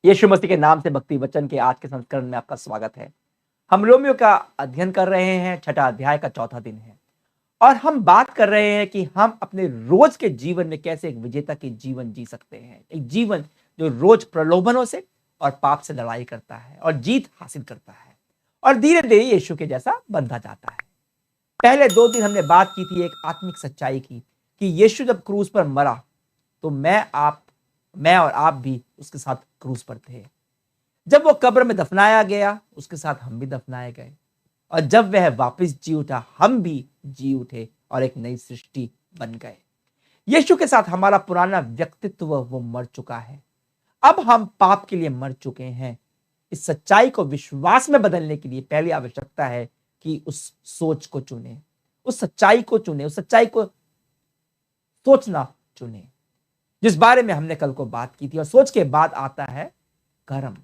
यीशु मसीह के नाम से भक्ति वचन के आज के संस्करण में आपका स्वागत है। हम रोमियो का अध्ययन कर रहे हैं, छठा अध्याय का चौथा दिन है और हम बात कर रहे हैं कि हम अपने रोज के जीवन में कैसे एक विजेता की जीवन जी सकते हैं। एक जीवन जो रोज प्रलोभनों से और पाप से लड़ाई करता है और जीत हासिल करता है और धीरे धीरे यीशु के जैसा बनता जाता है। पहले 2 दिन हमने बात की थी एक आत्मिक सच्चाई की कि यीशु जब क्रूस पर मरा तो मैं और आप भी उसके साथ क्रूस पर थे। जब वो कब्र में दफनाया गया उसके साथ हम भी दफनाए गए और जब वह वापस जी उठा हम भी जी उठे और एक नई सृष्टि बन गए। यीशु के साथ हमारा पुराना व्यक्तित्व वो मर चुका है। अब हम पाप के लिए मर चुके हैं। इस सच्चाई को विश्वास में बदलने के लिए पहली आवश्यकता है कि उस सोच को चुने, उस सच्चाई को चुने, उस सच्चाई को सोचना चुने जिस बारे में हमने कल को बात की थी। और सोच के बाद आता है कर्म।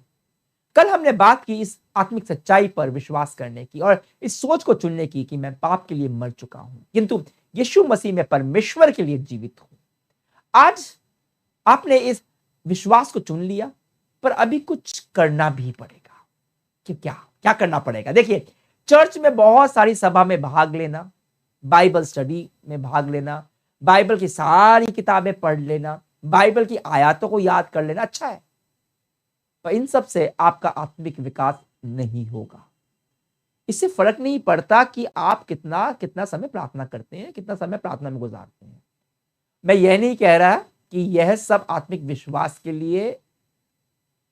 कल हमने बात की इस आत्मिक सच्चाई पर विश्वास करने की और इस सोच को चुनने की कि मैं पाप के लिए मर चुका हूं किंतु यीशु मसीह में परमेश्वर के लिए जीवित हूं। आज आपने इस विश्वास को चुन लिया पर अभी कुछ करना भी पड़ेगा। कि क्या क्या करना पड़ेगा? देखिए, चर्च में बहुत सारी सभा में भाग लेना, बाइबल स्टडी में भाग लेना, बाइबल की सारी किताबें पढ़ लेना, बाइबल की आयतों को याद कर लेना अच्छा है, पर इन सब से आपका आत्मिक विकास नहीं होगा। इससे फर्क नहीं पड़ता कि आप कितना कितना समय प्रार्थना करते हैं, कितना समय प्रार्थना में गुजारते हैं। मैं यह नहीं कह रहा कि यह सब आत्मिक विश्वास के लिए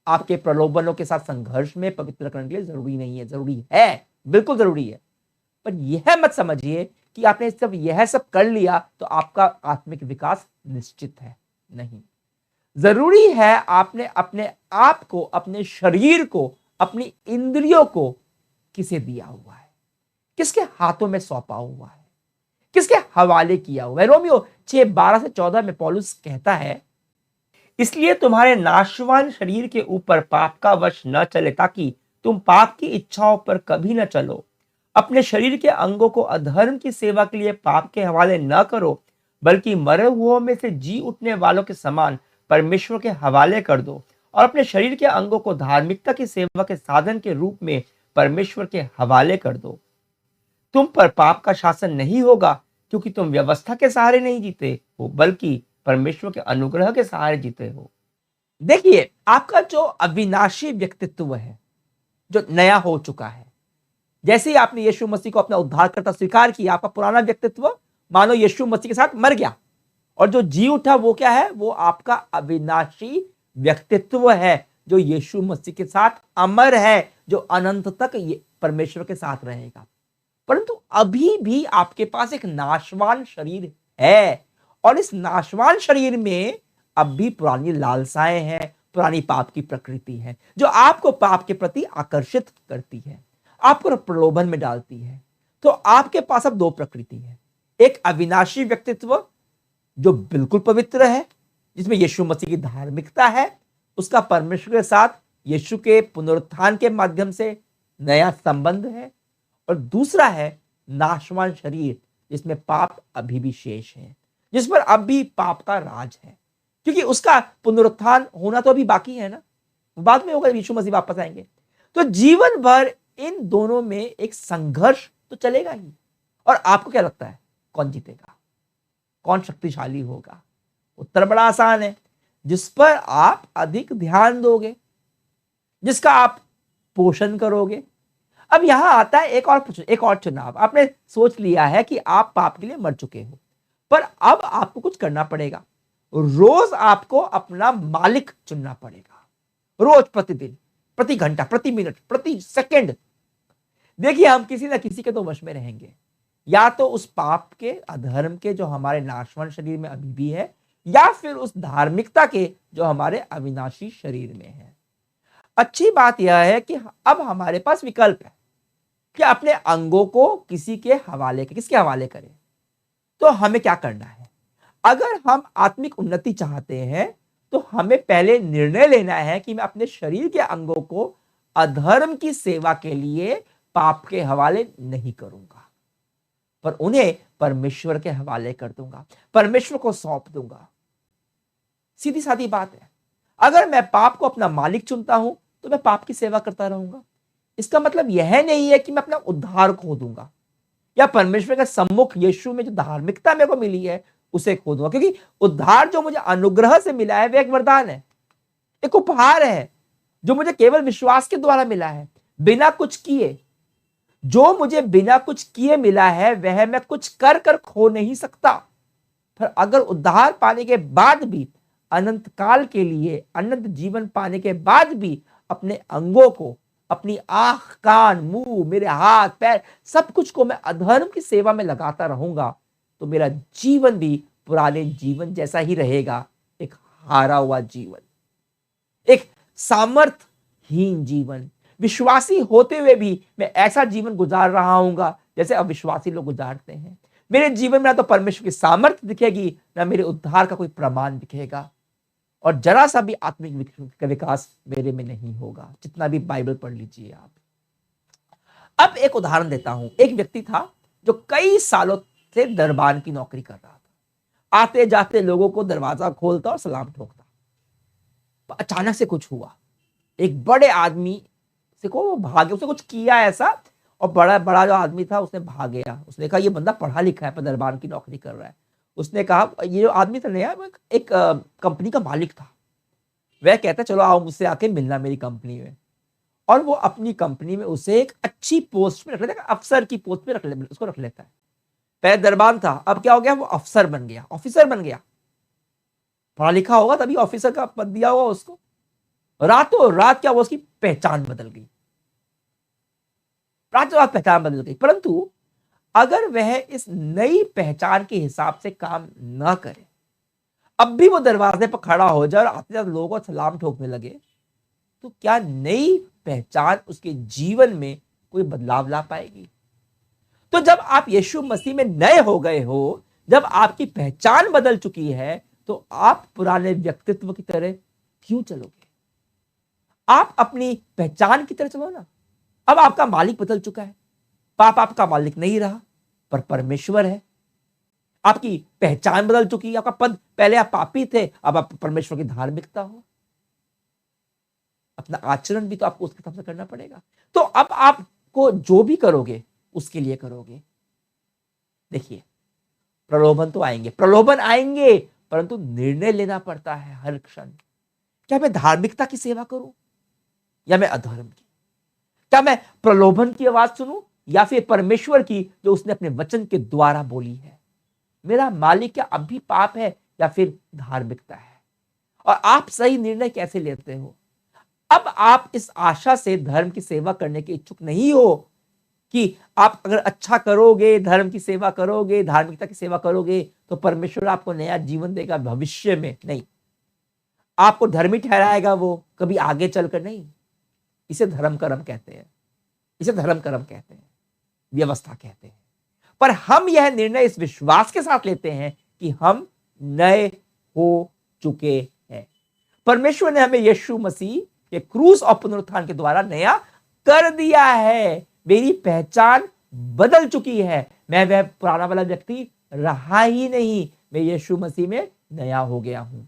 आपके प्रलोभनों के साथ संघर्ष में पवित्र करने के लिए जरूरी नहीं है। जरूरी है, बिल्कुल जरूरी है, पर यह मत समझिए कि आपने सब यह सब कर लिया तो आपका आत्मिक विकास निश्चित है। नहीं, जरूरी है आपने अपने आप को, अपने शरीर को, अपनी इंद्रियों को किसे दिया हुआ है, किसके हाथों में सौंपा हुआ है, किसके हवाले किया हुआ है। रोमियो 6:12-14 में पौलुस कहता है, इसलिए तुम्हारे नाशवान शरीर के ऊपर पाप का वश न चले ताकि तुम पाप की इच्छाओं पर कभी न चलो। अपने शरीर के अंगों को अधर्म की सेवा के लिए पाप के हवाले न करो बल्कि मरे हुओं में से जी उठने वालों के समान परमेश्वर के हवाले कर दो और अपने शरीर के अंगों को धार्मिकता की सेवा के साधन के रूप में परमेश्वर के हवाले कर दो। तुम पर पाप का शासन नहीं होगा क्योंकि तुम व्यवस्था के सहारे नहीं जीते हो बल्कि परमेश्वर के अनुग्रह के सहारे जीते हो। देखिए, आपका जो अविनाशी व्यक्तित्व है, जो नया हो चुका है, जैसे ही आपने यीशु मसीह को अपना उद्धारकर्ता स्वीकार किया, आपका पुराना व्यक्तित्व मानो यीशु मसीह के साथ मर गया और जो जी उठा वो क्या है? वो आपका अविनाशी व्यक्तित्व है जो यीशु मसीह के साथ अमर है, जो अनंत तक परमेश्वर के साथ रहेगा। परंतु अभी भी आपके पास एक नाशवान शरीर है और इस नाशवान शरीर में अब भी पुरानी लालसाएं हैं, पुरानी पाप की प्रकृति है जो आपको पाप के प्रति आकर्षित करती है, आपको प्रलोभन में डालती है। तो आपके पास अब 2 प्रकृति है। एक अविनाशी व्यक्तित्व जो बिल्कुल पवित्र है, जिसमें यीशु मसीह की धार्मिकता है, उसका परमेश्वर के साथ यीशु के पुनरुत्थान के माध्यम से नया संबंध है। और दूसरा है नाशवान शरीर जिसमें पाप अभी भी शेष है, जिस पर अब भी पाप का राज है, क्योंकि उसका पुनरुत्थान होना तो अभी बाकी है ना, बाद में होगा, यीशु मसीह वापस आएंगे। तो जीवन भर इन दोनों में एक संघर्ष तो चलेगा ही। और आपको क्या लगता है कौन जीतेगा, कौन शक्तिशाली होगा? उत्तर बड़ा आसान है, जिस पर आप अधिक ध्यान दोगे, जिसका आप पोषण करोगे। अब यहां आता है एक और चुनाव। आपने सोच लिया है कि आप पाप के लिए मर चुके हो, पर अब आपको कुछ करना पड़ेगा। रोज आपको अपना मालिक चुनना पड़ेगा, रोज, प्रतिदिन, प्रति घंटा, प्रति मिनट, प्रति सेकंड। देखिए, हम किसी ना किसी के तो वश में रहेंगे, या तो उस पाप के, अधर्म के जो हमारे नाशवान शरीर में अभी भी है, या फिर उस धार्मिकता के जो हमारे अविनाशी शरीर में है। अच्छी बात यह है कि अब हमारे पास विकल्प है कि अपने अंगों को किसके हवाले करें। तो हमें क्या करना है? अगर हम आत्मिक उन्नति चाहते हैं तो हमें पहले निर्णय लेना है कि मैं अपने शरीर के अंगों को अधर्म की सेवा के लिए पाप के हवाले नहीं करूंगा, पर उन्हें परमेश्वर के हवाले कर दूंगा, परमेश्वर को सौंप दूंगा। सीधी सादी बात है। अगर मैं पाप को अपना मालिक चुनता हूं तो मैं पाप की सेवा करता रहूंगा। इसका मतलब यह नहीं है कि मैं अपना उद्धार खो दूंगा या परमेश्वर के सम्मुख यीशु में जो धार्मिकता मेरे को मिली है उसे खो दूंगा, क्योंकि उद्धार जो मुझे अनुग्रह से मिला है वह एक वरदान है, एक उपहार है जो मुझे केवल विश्वास के द्वारा मिला है, बिना कुछ किए। जो मुझे बिना कुछ किए मिला है वह मैं कुछ कर कर खो नहीं सकता। पर अगर उद्धार पाने के बाद भी अनंत काल के लिए अनंत जीवन पाने के बाद भी अपने अंगों को, अपनी आंख, कान, मुंह, मेरे हाथ पैर, सब कुछ को मैं अधर्म की सेवा में लगाता रहूंगा तो मेरा जीवन भी पुराने जीवन जैसा ही रहेगा, एक हारा हुआ जीवन, एक सामर्थ्यहीन जीवन। विश्वासी होते हुए भी मैं ऐसा जीवन गुजार रहा हूंगा जैसे अविश्वासी लोग गुजारते हैं। मेरे जीवन में ना तो परमेश्वर की सामर्थ्य दिखेगी, ना मेरे उद्धार का कोई प्रमाण दिखेगा, और जरा सा भी आत्मिक विकास मेरे में नहीं होगा, जितना भी बाइबल पढ़ लीजिए आप। अब एक उदाहरण देता हूं। एक व्यक्ति था जो कई सालों से दरबान की नौकरी कर रहा था। आते जाते लोगों को दरवाजा खोलता और सलाम ठोकता। अचानक से कुछ हुआ, एक बड़े आदमी से को वो भागे, उसने कुछ किया ऐसा, और बड़ा बड़ा जो आदमी था उसने भाग गया। उसने कहा ये बंदा पढ़ा लिखा है पर दरबान की नौकरी कर रहा है। उसने कहा, ये जो आदमी था नया, एक कंपनी का मालिक था। वह कहता चलो आओ मुझसे आके मिलना मेरी कंपनी में, और वो अपनी कंपनी में उसे एक अच्छी पोस्ट में रख लेता है, अफसर की पोस्ट पे उसको रख लेता है। पहले दरबान था, अब क्या हो गया, वो अफसर बन गया, ऑफिसर बन गया। पढ़ा लिखा होगा तभी ऑफिसर का पद दिया होगा उसको। रातों रात क्या, वो उसकी पहचान बदल गई, रातों रात पहचान बदल गई। परंतु अगर वह इस नई पहचान के हिसाब से काम ना करे, अब भी वो दरवाजे पर खड़ा हो जाए और आते जाते लोगों को सलाम ठोकने लगे, तो क्या नई पहचान उसके जीवन में कोई बदलाव ला पाएगी? तो जब आप यीशु मसीह में नए हो गए हो, जब आपकी पहचान बदल चुकी है, तो आप पुराने व्यक्तित्व की तरह क्यों चलोगे? आप अपनी पहचान की तरह चलो ना। अब आपका मालिक बदल चुका है, पाप आपका मालिक नहीं रहा पर परमेश्वर है। आपकी पहचान बदल चुकी है, आपका पद, पहले आप पापी थे, अब आप परमेश्वर की धार्मिकता हो। अपना आचरण भी तो आपको उसके हिसाब से करना पड़ेगा। तो अब आपको जो भी करोगे उसके लिए करोगे। देखिए, प्रलोभन तो आएंगे, प्रलोभन आएंगे, परंतु निर्णय लेना पड़ता है हर क्षण। क्या मैं धार्मिकता की सेवा करूं या मैं अधर्म की? क्या मैं प्रलोभन की आवाज सुनूं या फिर परमेश्वर की, जो उसने अपने वचन के द्वारा बोली है? मेरा मालिक क्या अब भी पाप है या फिर धार्मिकता है? और आप सही निर्णय कैसे लेते हो? अब आप इस आशा से धर्म की सेवा करने के इच्छुक नहीं हो कि आप अगर अच्छा करोगे, धर्म की सेवा करोगे, धार्मिकता की सेवा करोगे, तो परमेश्वर आपको नया जीवन देगा भविष्य में। नहीं, आपको धर्मी ठहराएगा वो, कभी आगे चलकर नहीं। इसे धर्म कर्म कहते हैं, इसे धर्म कर्म कहते हैं, व्यवस्था कहते हैं। पर हम यह निर्णय इस विश्वास के साथ लेते हैं कि हम नए हो चुके हैं। परमेश्वर ने हमें यीशु मसीह के क्रूस और पुनरुत्थान के द्वारा नया कर दिया है। मेरी पहचान बदल चुकी है, मैं वह पुराना वाला व्यक्ति रहा ही नहीं, मैं यीशु मसीह में नया हो गया हूं।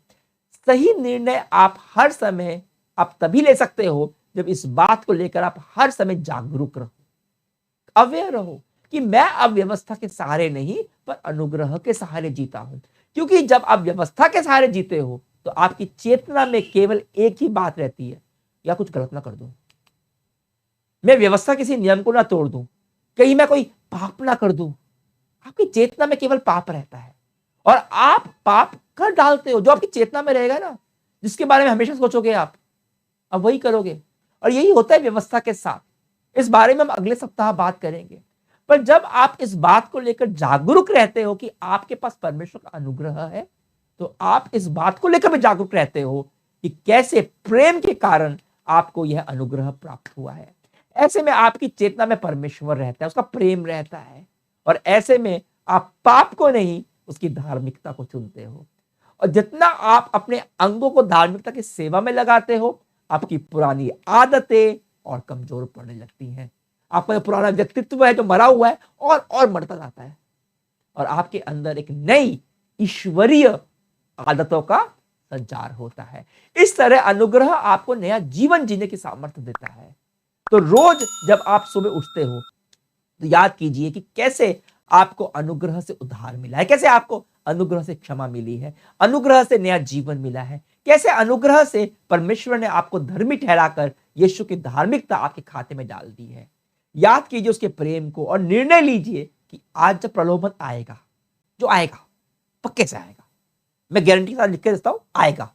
सही निर्णय आप हर समय आप तभी ले सकते हो जब इस बात को लेकर आप हर समय जागरूक रहो, अवेयर रहो कि मैं अब व्यवस्था के सहारे नहीं पर अनुग्रह के सहारे जीता हूं। क्योंकि जब आप व्यवस्था के सहारे जीते हो तो आपकी चेतना में केवल एक ही बात रहती है, या कुछ गलत ना कर दूं, मैं व्यवस्था किसी नियम को ना तोड़ दूं, कहीं मैं कोई पाप ना कर दूं। आपकी चेतना में केवल पाप रहता है और आप पाप कर डालते हो। जो आपकी चेतना में रहेगा ना, जिसके बारे में हमेशा सोचोगे आप, अब वही करोगे। और यही होता है व्यवस्था के साथ। इस बारे में हम अगले सप्ताह बात करेंगे। पर जब आप इस बात को लेकर जागरूक रहते हो कि आपके पास परमेश्वर का अनुग्रह है, तो आप इस बात को लेकर भी जागरूक रहते हो कि कैसे प्रेम के कारण आपको यह अनुग्रह प्राप्त हुआ है। ऐसे में आपकी चेतना में परमेश्वर रहता है, उसका प्रेम रहता है, और ऐसे में आप पाप को नहीं, उसकी धार्मिकता को चुनते हो। और जितना आप अपने अंगों को धार्मिकता की सेवा में लगाते हो, आपकी पुरानी आदतें और कमजोर पड़ने लगती हैं। आपका जो पुराना व्यक्तित्व है जो मरा हुआ है और मरता जाता है, और आपके अंदर एक नई ईश्वरीय आदतों का संचार होता है। इस तरह अनुग्रह आपको नया जीवन जीने की सामर्थ्य देता है। तो रोज जब आप सुबह उठते हो तो याद कीजिए कि कैसे आपको अनुग्रह से उद्धार मिला है, कैसे आपको अनुग्रह से क्षमा मिली है, अनुग्रह से नया जीवन मिला है, कैसे अनुग्रह से परमेश्वर ने आपको धर्मी ठहराकर यीशु की धार्मिकता आपके खाते में डाल दी है। याद कीजिए उसके प्रेम को और निर्णय लीजिए कि आज जब प्रलोभन आएगा, जो आएगा पक्के से आएगा, मैं गारंटी के साथ लिख के देता हूं, आएगा,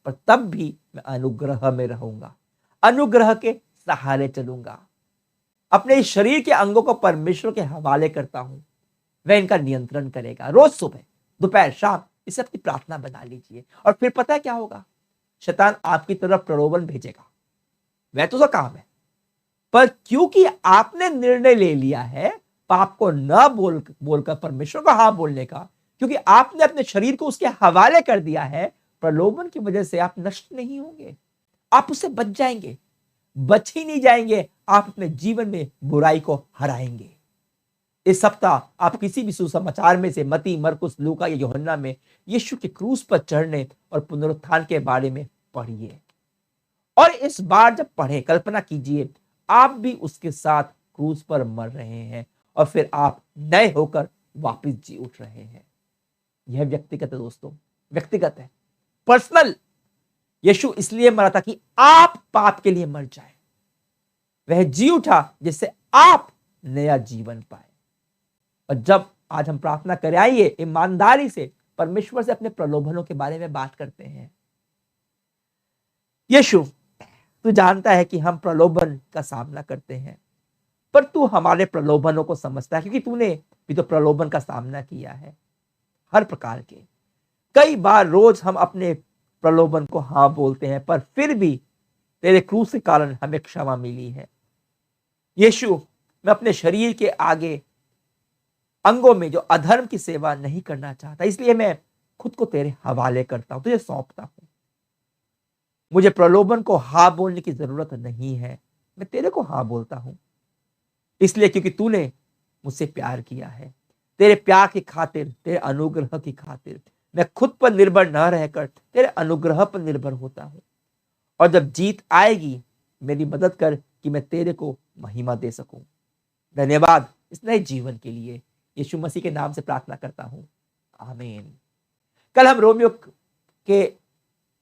पर तब भी मैं अनुग्रह में रहूंगा, अनुग्रह के सहारे चलूंगा। अपने इस शरीर के अंगों को परमेश्वर के हवाले करता हूं, वह इनका नियंत्रण करेगा। रोज सुबह दोपहर शाम इसे अपनी प्रार्थना बना लीजिए और फिर पता है क्या होगा, शैतान आपकी तरफ प्रलोभन भेजेगा, वह तो उसका काम है, पर क्योंकि आपने निर्णय ले लिया है पाप को न बोलकर परमेश्वर को हाँ बोलने का, क्योंकि आपने अपने शरीर को उसके हवाले कर दिया है, प्रलोभन की वजह से आप नष्ट नहीं होंगे, आप उससे बच जाएंगे, बच ही नहीं जाएंगे, आप अपने जीवन में बुराई को हराएंगे। इस सप्ताह आप किसी भी सुसमाचार में से मती, मरकुस, लूका या यूहन्ना में यीशु के क्रूस पर चढ़ने और पुनरुत्थान के बारे में पढ़िए। और इस बार जब पढ़े, कल्पना कीजिए आप भी उसके साथ क्रूस पर मर रहे हैं और फिर आप नए होकर वापस जी उठ रहे हैं। यह व्यक्तिगत है दोस्तों, व्यक्तिगत है, पर्सनल। यीशु इसलिए मरा था कि आप पाप के लिए मर जाए, वह जी उठा जिससे आप नया जीवन पाए। और जब आज हम प्रार्थना करें, आइए ईमानदारी से परमेश्वर से अपने प्रलोभनों के बारे में बात करते हैं। यीशु, तू जानता है कि हम प्रलोभन का सामना करते हैं, पर तू हमारे प्रलोभनों को समझता है, क्योंकि तूने भी तो प्रलोभन का सामना किया है, हर प्रकार के। कई बार रोज हम अपने प्रलोभन को हाँ बोलते हैं, पर फिर भी तेरे क्रूस के कारण हमें क्षमा मिली है। यीशु, मैं अपने शरीर के आगे अंगों में जो अधर्म की सेवा नहीं करना चाहता, इसलिए मैं खुद को तेरे हवाले करता हूं, तुझे सौंपता हूं। मुझे प्रलोभन को हाँ बोलने की जरूरत नहीं है, मैं तेरे को हाँ बोलता हूं, इसलिए क्योंकि तूने मुझसे प्यार किया है। तेरे प्यार की खातिर, तेरे अनुग्रह की खातिर मैं खुद पर निर्भर न रहकर तेरे अनुग्रह पर निर्भर होता हूं। और जब जीत आएगी, मेरी मदद कर कि मैं तेरे को महिमा दे सकूं। धन्यवाद इस नए जीवन के लिए, यीशु मसीह के नाम से प्रार्थना करता हूं, आमीन। कल हम रोमियो के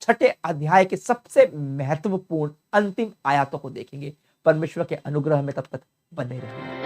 6 अध्याय के सबसे महत्वपूर्ण अंतिम आयतों को देखेंगे। परमेश्वर के अनुग्रह में तब तक बने रहिए।